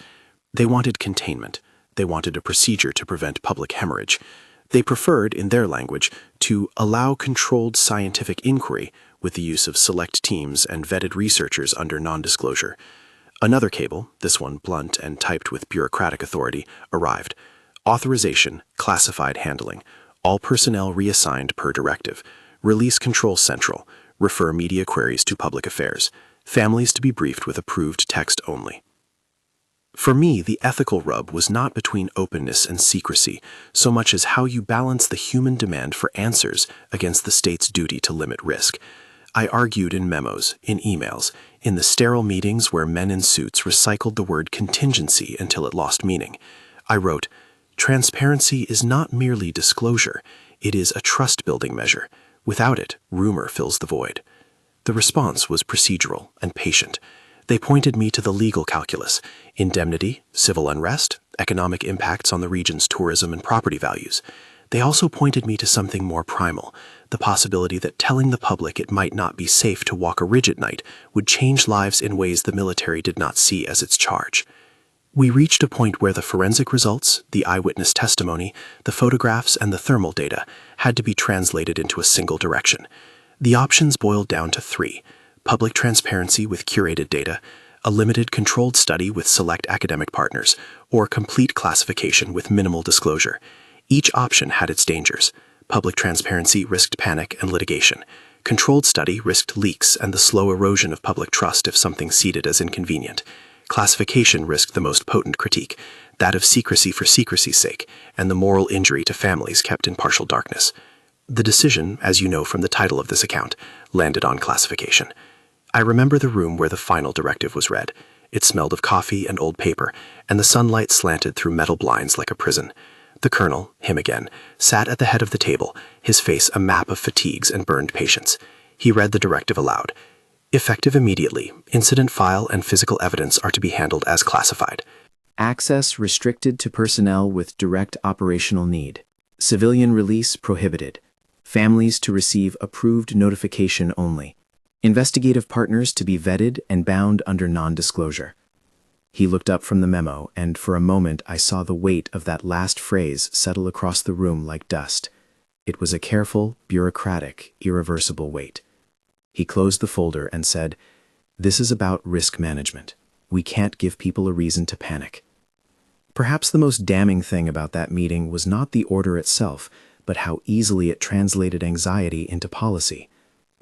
They wanted containment. They wanted a procedure to prevent public hemorrhage. They preferred, in their language, to allow controlled scientific inquiry with the use of select teams and vetted researchers under non-disclosure. Another cable, this one blunt and typed with bureaucratic authority, arrived. Authorization, classified handling. All personnel reassigned per directive. Release control central. Refer media queries to public affairs. Families to be briefed with approved text only. For me, the ethical rub was not between openness and secrecy, so much as how you balance the human demand for answers against the state's duty to limit risk. I argued in memos, in emails, in the sterile meetings where men in suits recycled the word contingency until it lost meaning. I wrote, "Transparency is not merely disclosure, it is a trust-building measure. Without it, rumor fills the void." The response was procedural and patient. They pointed me to the legal calculus: indemnity, civil unrest, economic impacts on the region's tourism and property values. They also pointed me to something more primal, the possibility that telling the public it might not be safe to walk a ridge at night would change lives in ways the military did not see as its charge. We reached a point where the forensic results, the eyewitness testimony, the photographs, and the thermal data had to be translated into a single direction. The options boiled down to three: public transparency with curated data, a limited controlled study with select academic partners, or complete classification with minimal disclosure. Each option had its dangers. Public transparency risked panic and litigation. Controlled study risked leaks and the slow erosion of public trust if something seeded as inconvenient. Classification risked the most potent critique, that of secrecy for secrecy's sake, and the moral injury to families kept in partial darkness. The decision, as you know from the title of this account, landed on classification. I remember the room where the final directive was read. It smelled of coffee and old paper, and the sunlight slanted through metal blinds like a prison. The Colonel, him again, sat at the head of the table, his face a map of fatigues and burned patience. He read the directive aloud. "Effective immediately, incident file and physical evidence are to be handled as classified. Access restricted to personnel with direct operational need. Civilian release prohibited. Families to receive approved notification only. Investigative partners to be vetted and bound under non-disclosure." He looked up from the memo, and for a moment I saw the weight of that last phrase settle across the room like dust. It was a careful, bureaucratic, irreversible weight. He closed the folder and said, "This is about risk management. We can't give people a reason to panic." Perhaps the most damning thing about that meeting was not the order itself, but how easily it translated anxiety into policy.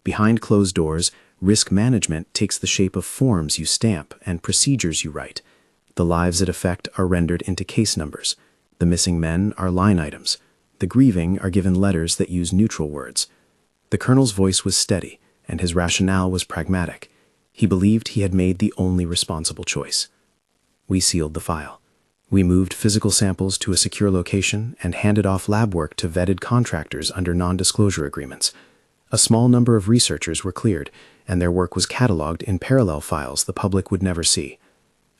Behind closed doors, risk management takes the shape of forms you stamp and procedures you write. The lives it affects are rendered into case numbers. The missing men are line items. The grieving are given letters that use neutral words. The Colonel's voice was steady, and his rationale was pragmatic. He believed he had made the only responsible choice. We sealed the file. We moved physical samples to a secure location and handed off lab work to vetted contractors under non-disclosure agreements. A small number of researchers were cleared, and their work was cataloged in parallel files the public would never see.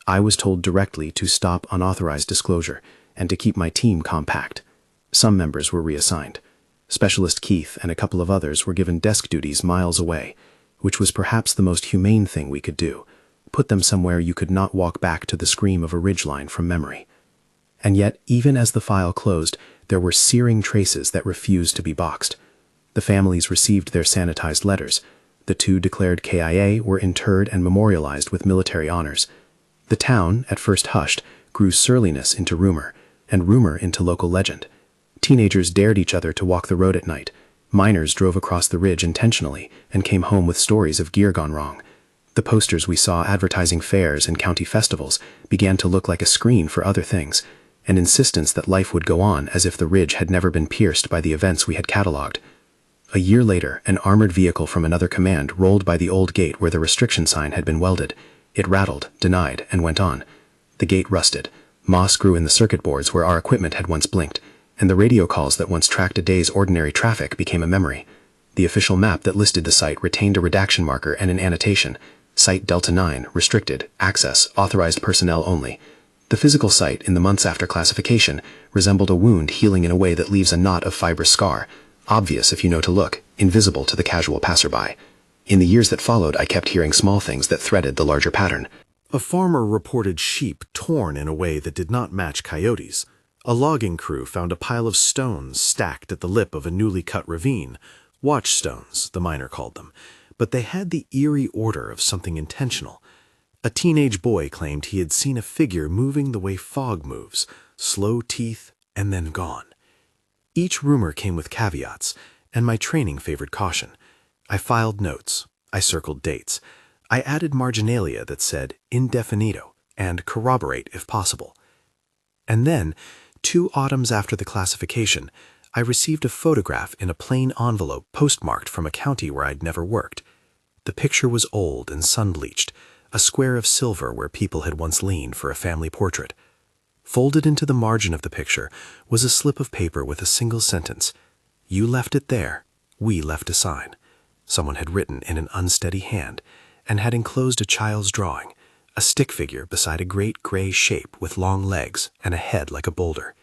I was told directly to stop unauthorized disclosure and to keep my team compact. Some members were reassigned. Specialist Keith and a couple of others were given desk duties miles away, which was perhaps the most humane thing we could do. Put them somewhere you could not walk back to the scream of a ridgeline from memory. And yet, even as the file closed, there were searing traces that refused to be boxed. The families received their sanitized letters. The two declared KIA were interred and memorialized with military honors. The town, at first hushed, grew surliness into rumor, and rumor into local legend. Teenagers dared each other to walk the road at night. Miners drove across the ridge intentionally and came home with stories of gear gone wrong. The posters we saw advertising fairs and county festivals began to look like a screen for other things, an insistence that life would go on as if the ridge had never been pierced by the events we had catalogued. A year later, an armored vehicle from another command rolled by the old gate where the restriction sign had been welded. It rattled, denied, and went on. The gate rusted. Moss grew in the circuit boards where our equipment had once blinked, and the radio calls that once tracked a day's ordinary traffic became a memory. The official map that listed the site retained a redaction marker and an annotation: Site Delta 9, restricted, access, authorized personnel only. The physical site, in the months after classification, resembled a wound healing in a way that leaves a knot of fibrous scar, obvious if you know to look, invisible to the casual passerby. In the years that followed, I kept hearing small things that threaded the larger pattern. A farmer reported sheep torn in a way that did not match coyotes. A logging crew found a pile of stones stacked at the lip of a newly cut ravine. Watchstones, the miner called them, but they had the eerie order of something intentional. A teenage boy claimed he had seen a figure moving the way fog moves, slow teeth, and then gone. Each rumor came with caveats, and my training favored caution. I filed notes. I circled dates. I added marginalia that said indefinito and corroborate if possible. And then, 2 autumns after the classification, I received a photograph in a plain envelope postmarked from a county where I'd never worked. The picture was old and sun-bleached, a square of silver where people had once leaned for a family portrait. Folded into the margin of the picture was a slip of paper with a single sentence: "You left it there, we left a sign." Someone had written in an unsteady hand and had enclosed a child's drawing, a stick figure beside a great gray shape with long legs and a head like a boulder.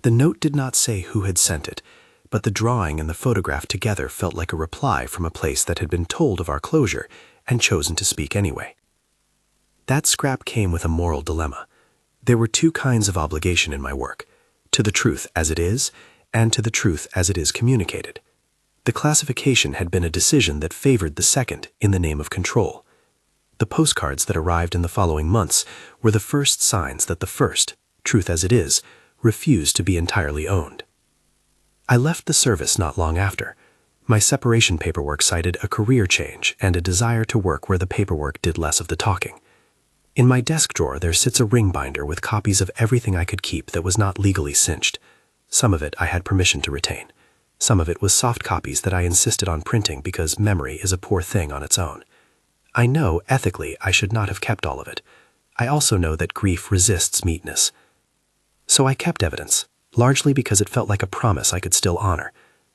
The note did not say who had sent it, but the drawing and the photograph together felt like a reply from a place that had been told of our closure and chosen to speak anyway. That scrap came with a moral dilemma. There were 2 kinds of obligation in my work: to the truth as it is, and to the truth as it is communicated. The classification had been a decision that favored the second in the name of control. The postcards that arrived in the following months were the first signs that the first, truth as it is, refused to be entirely owned. I left the service not long after. My separation paperwork cited a career change and a desire to work where the paperwork did less of the talking. In my desk drawer there sits a ring binder with copies of everything I could keep that was not legally cinched. Some of it I had permission to retain. Some of it was soft copies that I insisted on printing because memory is a poor thing on its own. I know, ethically, I should not have kept all of it. I also know that grief resists neatness. So I kept evidence, largely because it felt like a promise I could still honor,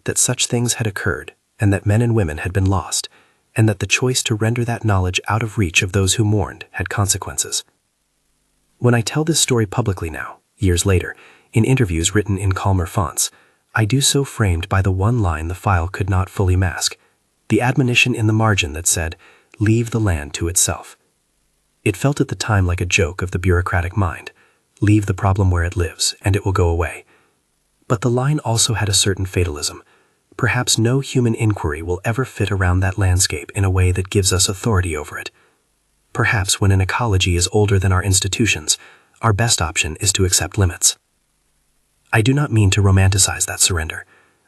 that such things had occurred, and that men and women had been lost, and that the choice to render that knowledge out of reach of those who mourned had consequences. When I tell this story publicly now, years later, in interviews written in calmer fonts, I do so framed by the one line the file could not fully mask, the admonition in the margin that said, "Leave the land to itself." It felt at the time like a joke of the bureaucratic mind. Leave the problem where it lives, and it will go away. But the line also had a certain fatalism. Perhaps no human inquiry will ever fit around that landscape in a way that gives us authority over it. Perhaps when an ecology is older than our institutions, our best option is to accept limits. I do not mean to romanticize that surrender.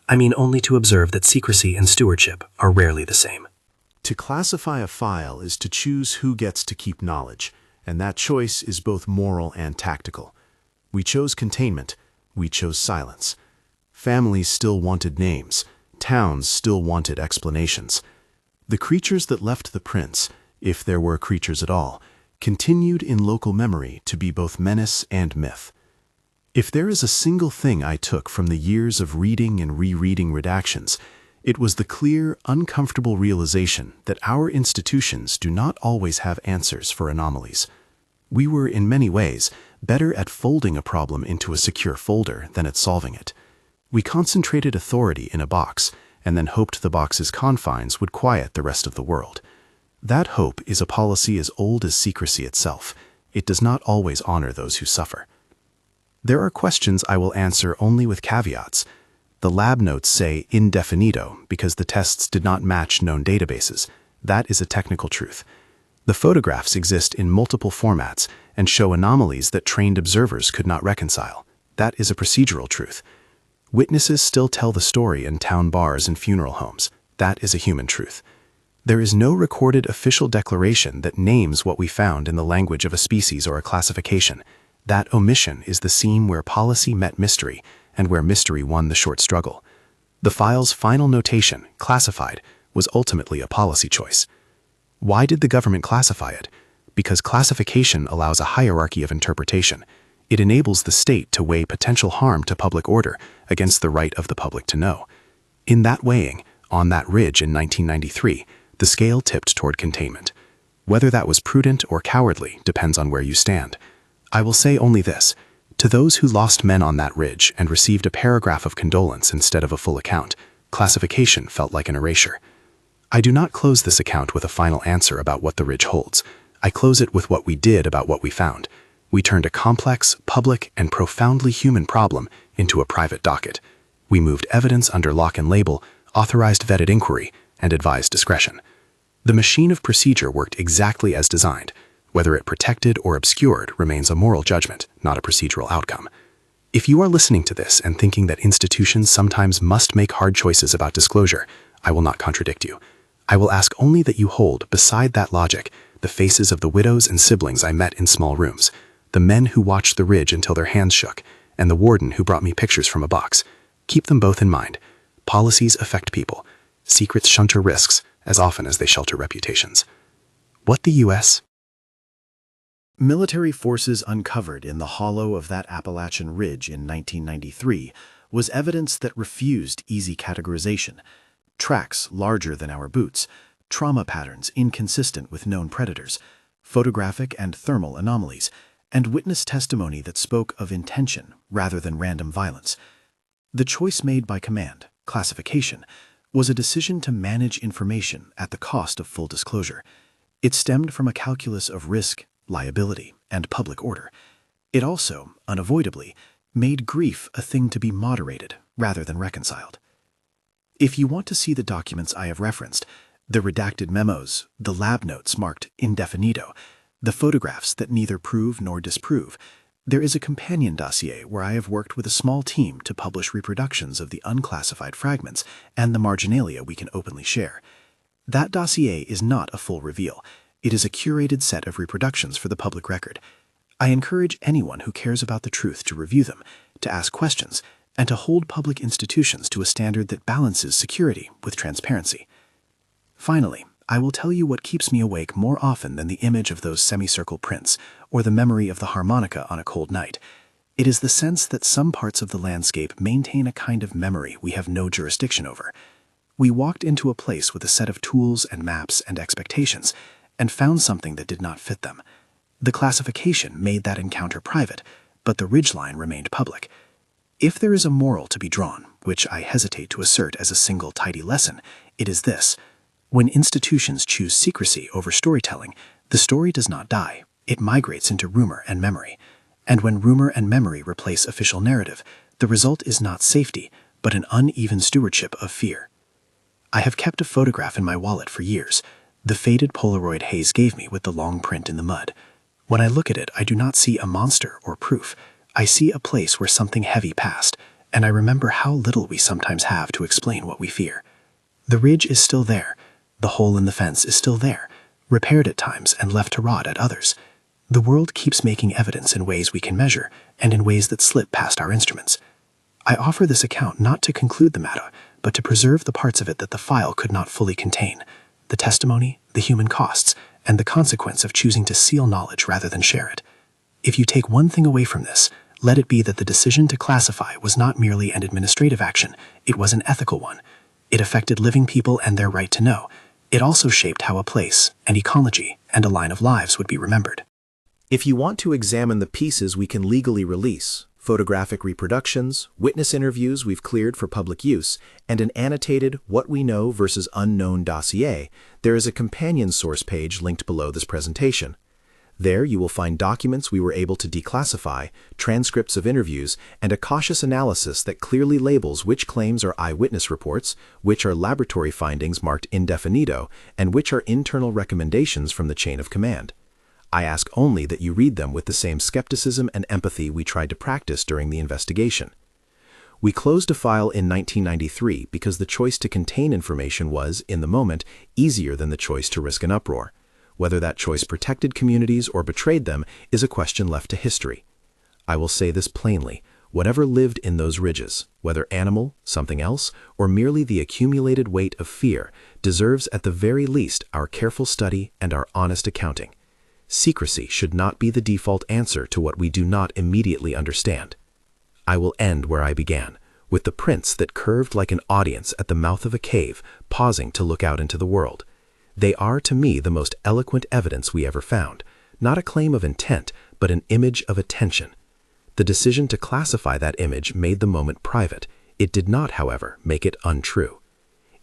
I mean only to observe that secrecy and stewardship are rarely the same. To classify a file is to choose who gets to keep knowledge, and that choice is both moral and tactical. We chose containment. We chose silence. Families still wanted names. Towns still wanted explanations. The creatures that left the prints, if there were creatures at all, continued in local memory to be both menace and myth. If there is a single thing I took from the years of reading and rereading redactions, it was the clear, uncomfortable realization that our institutions do not always have answers for anomalies. We were, in many ways, better at folding a problem into a secure folder than at solving it. We concentrated authority in a box and then hoped the box's confines would quiet the rest of the world. That hope is a policy as old as secrecy itself. It does not always honor those who suffer. There are questions I will answer only with caveats. The lab notes say indefinito because the tests did not match known databases. That is a technical truth. The photographs exist in multiple formats and show anomalies that trained observers could not reconcile. That is a procedural truth. Witnesses still tell the story in town bars and funeral homes. That is a human truth. There is no recorded official declaration that names what we found in the language of a species or a classification. That omission is the seam where policy met mystery and where mystery won the short struggle. The file's final notation, classified, was ultimately a policy choice. Why did the government classify it? Because classification allows a hierarchy of interpretation. It enables the state to weigh potential harm to public order against the right of the public to know. In that weighing, on that ridge in 1993, the scale tipped toward containment. Whether that was prudent or cowardly depends on where you stand. I will say only this. To those who lost men on that ridge and received a paragraph of condolence instead of a full account, classification felt like an erasure. I do not close this account with a final answer about what the ridge holds. I close it with what we did about what we found. We turned a complex, public, and profoundly human problem into a private docket. We moved evidence under lock and label, authorized vetted inquiry, and advised discretion. The machine of procedure worked exactly as designed. Whether it protected or obscured remains a moral judgment, not a procedural outcome. If you are listening to this and thinking that institutions sometimes must make hard choices about disclosure, I will not contradict you. I will ask only that you hold, beside that logic, the faces of the widows and siblings I met in small rooms, the men who watched the ridge until their hands shook, and the warden who brought me pictures from a box. Keep them both in mind. Policies affect people. Secrets shelter risks as often as they shelter reputations. What the U.S. Military forces uncovered in the hollow of that Appalachian ridge in 1993 was evidence that refused easy categorization. Tracks larger than our boots, trauma patterns inconsistent with known predators, photographic and thermal anomalies, and witness testimony that spoke of intention rather than random violence. The choice made by command, classification, was a decision to manage information at the cost of full disclosure. It stemmed from a calculus of risk, liability, and public order. It also, unavoidably, made grief a thing to be moderated rather than reconciled. If you want to see the documents I have referenced, the redacted memos, the lab notes marked indefinito, the photographs that neither prove nor disprove, there is a companion dossier where I have worked with a small team to publish reproductions of the unclassified fragments and the marginalia we can openly share. That dossier is not a full reveal. It is a curated set of reproductions for the public record. I encourage anyone who cares about the truth to review them, to ask questions, and to hold public institutions to a standard that balances security with transparency. Finally, I will tell you what keeps me awake more often than the image of those semicircle prints or the memory of the harmonica on a cold night. It is the sense that some parts of the landscape maintain a kind of memory we have no jurisdiction over. We walked into a place with a set of tools and maps and expectations, and found something that did not fit them. The classification made that encounter private, but the ridgeline remained public. If there is a moral to be drawn, which I hesitate to assert as a single tidy lesson, it is this. When institutions choose secrecy over storytelling, the story does not die. It migrates into rumor and memory. And when rumor and memory replace official narrative, the result is not safety, but an uneven stewardship of fear. I have kept a photograph in my wallet for years, the faded Polaroid Hayes gave me with the long print in the mud. When I look at it, I do not see a monster or proof. I see a place where something heavy passed, and I remember how little we sometimes have to explain what we fear. The ridge is still there. The hole in the fence is still there, repaired at times and left to rot at others. The world keeps making evidence in ways we can measure and in ways that slip past our instruments. I offer this account not to conclude the matter, but to preserve the parts of it that the file could not fully contain, the testimony, the human costs, and the consequence of choosing to seal knowledge rather than share it. If you take one thing away from this, let it be that the decision to classify was not merely an administrative action, it was an ethical one. It affected living people and their right to know. It also shaped how a place, an ecology, and a line of lives would be remembered. If you want to examine the pieces we can legally release, photographic reproductions, witness interviews we've cleared for public use, and an annotated What We Know versus Unknown dossier, there is a companion source page linked below this presentation. There you will find documents we were able to declassify, transcripts of interviews, and a cautious analysis that clearly labels which claims are eyewitness reports, which are laboratory findings marked indefinito, and which are internal recommendations from the chain of command. I ask only that you read them with the same skepticism and empathy we tried to practice during the investigation. We closed a file in 1993 because the choice to contain information was, in the moment, easier than the choice to risk an uproar. Whether that choice protected communities or betrayed them is a question left to history. I will say this plainly: whatever lived in those ridges, whether animal, something else, or merely the accumulated weight of fear, deserves at the very least our careful study and our honest accounting. Secrecy should not be the default answer to what we do not immediately understand. I will end where I began, with the prints that curved like an audience at the mouth of a cave, pausing to look out into the world. They are, to me, the most eloquent evidence we ever found, not a claim of intent, but an image of attention. The decision to classify that image made the moment private. It did not, however, make it untrue.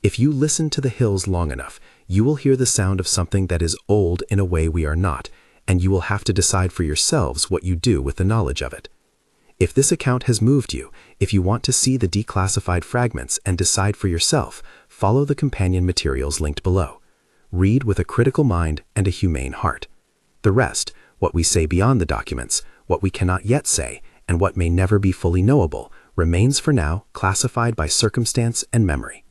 If you listen to the hills long enough, you will hear the sound of something that is old in a way we are not, and you will have to decide for yourselves what you do with the knowledge of it. If this account has moved you, if you want to see the declassified fragments and decide for yourself, follow the companion materials linked below. Read with a critical mind and a humane heart. The rest, what we say beyond the documents, what we cannot yet say, and what may never be fully knowable, remains for now classified by circumstance and memory.